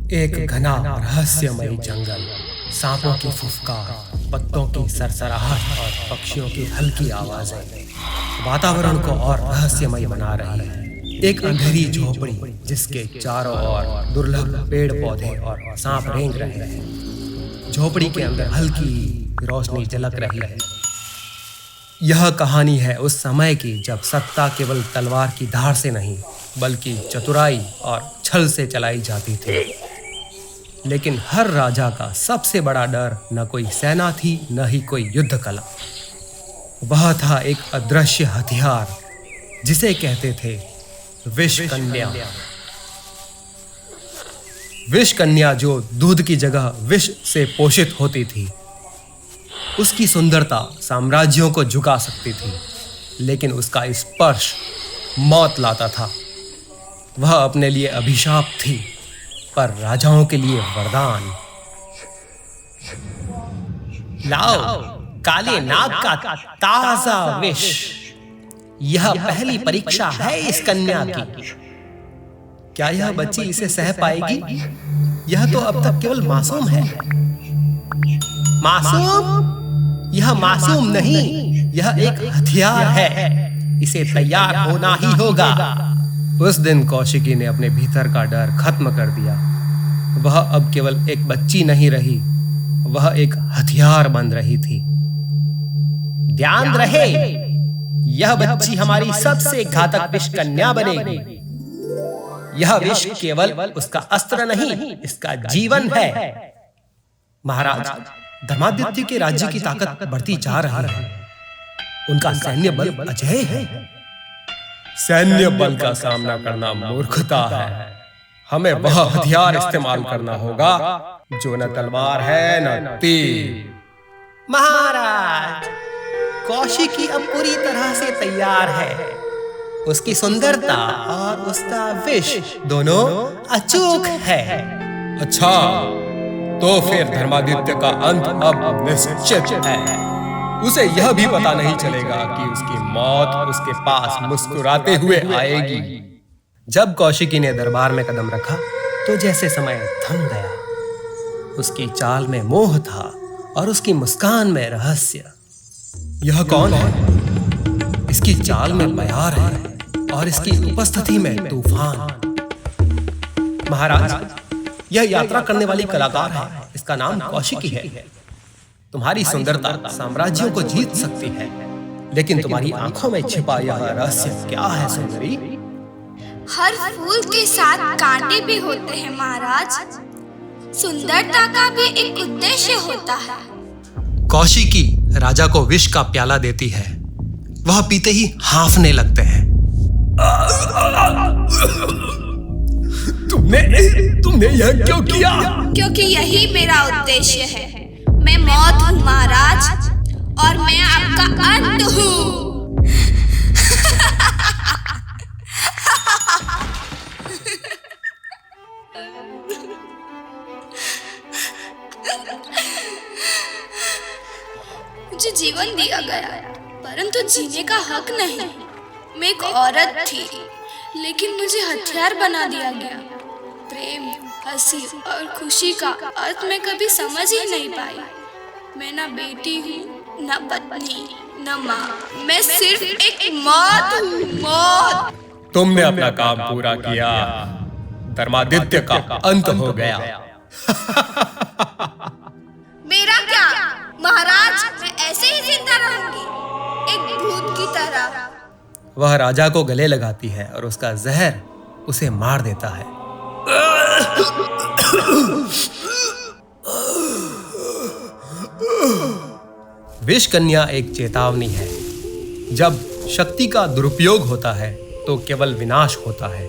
एक घना रहस्यमयी जंगल, सांपों की फुफकार, पत्तों की सरसराहट और पक्षियों की हल्की आवाजें वातावरण को और रहस्यमय बना रही है। एक अंधेरी झोपड़ी जिसके चारों ओर दुर्लभ पेड़ पौधे और सांप रेंग रहे हैं। झोपड़ी के अंदर हल्की रोशनी झलक रही है। यह कहानी है उस समय की जब सत्ता केवल तलवार की धार से नहीं बल्कि चतुराई और छल से चलाई जाती थी। लेकिन हर राजा का सबसे बड़ा डर न कोई सेना थी न ही कोई युद्ध कला। वह था एक अदृश्य हथियार जिसे कहते थे विष कन्या। विष कन्या जो दूध की जगह विष से पोषित होती थी। उसकी सुंदरता साम्राज्यों को झुका सकती थी, लेकिन उसका स्पर्श मौत लाता था। वह अपने लिए अभिशाप थी, पर राजाओं के लिए वरदान। लाओ काले नाग का ताजा विष। यह पहली परीक्षा है इस कन्या की। क्या यह बच्ची इसे सह पाएगी? यह तो अब तक केवल मासूम है। मासूम? यह मासूम नहीं, यह एक हथियार है। इसे तैयार होना ही होगा। उस दिन कौशिकी ने अपने भीतर का डर खत्म कर दिया। वह अब केवल एक बच्ची नहीं रही, वह एक हथियार बन रही थी। ध्यान रहे, यह बच्ची हमारी सबसे घातक विष कन्या बनेगी। यह विष केवल उसका अस्त्र नहीं, इसका जीवन है। महाराज, धर्मादित्य के राज्य की ताकत बढ़ती जा रही है। उनका सैन्य बल अजेय है। सैन्य बल का सामना करना मूर्खता है। हमें वह हथियार इस्तेमाल करना होगा जो न तलवार है न तीर। महाराज, कौशिकी अब पूरी तरह से तैयार है। उसकी सुंदरता और उसका विष दोनों अचूक है। अच्छा, तो फिर धर्मादित्य का अंत अब निश्चित है। उसे यह भी पता नहीं चलेगा कि उसकी मौत उसके पास मुस्कुराते हुए आएगी। जब कौशिकी ने दरबार में कदम रखा तो जैसे समय थम गया। उसकी चाल में मोह था और उसकी मुस्कान में रहस्य। यह कौन है? इसकी चाल में बयार है और इसकी उपस्थिति में तूफान। महाराज, यह यात्रा करने वाली कलाकार है। इसका नाम कौशिकी है। तुम्हारी सुंदरता साम्राज्यों को जीत सकती है, लेकिन तुम्हारी आंखों में छिपा यह रहस्य क्या है सुंदरी? हर फूल के साथ कांटे भी होते हैं महाराज। सुंदरता का भी एक उद्देश्य होता है। कौशिकी राजा को विष का प्याला देती है। वह पीते ही हांफने लगते हैं। तुमने यह क्यों किया? क्योंकि यही मेरा उद्देश्य है। मैं मौत हूँ महाराज, और मैं आपका अंत हूँ। मुझे जीवन दिया गया, परंतु जीने का हक नहीं। मैं एक औरत थी, लेकिन मुझे हथियार बना दिया गया। प्रेम, हंसी और खुशी का अर्थ मैं कभी समझ ही नहीं पाई। मैं ना बेटी हूँ, ना पत्नी, ना माँ। मैं सिर्फ एक मौत हूँ, मौत। तुमने अपना काम पूरा किया। धर्मादित्य का अंत हो गया। मेरा क्या महाराज, मैं ऐसे ही जिंदा रहूंगी, एक भूत की तरह। वह राजा को गले लगाती है और उसका जहर उसे मार देता है। विष कन्या एक चेतावनी है। जब शक्ति का दुरुपयोग होता है तो केवल विनाश होता है।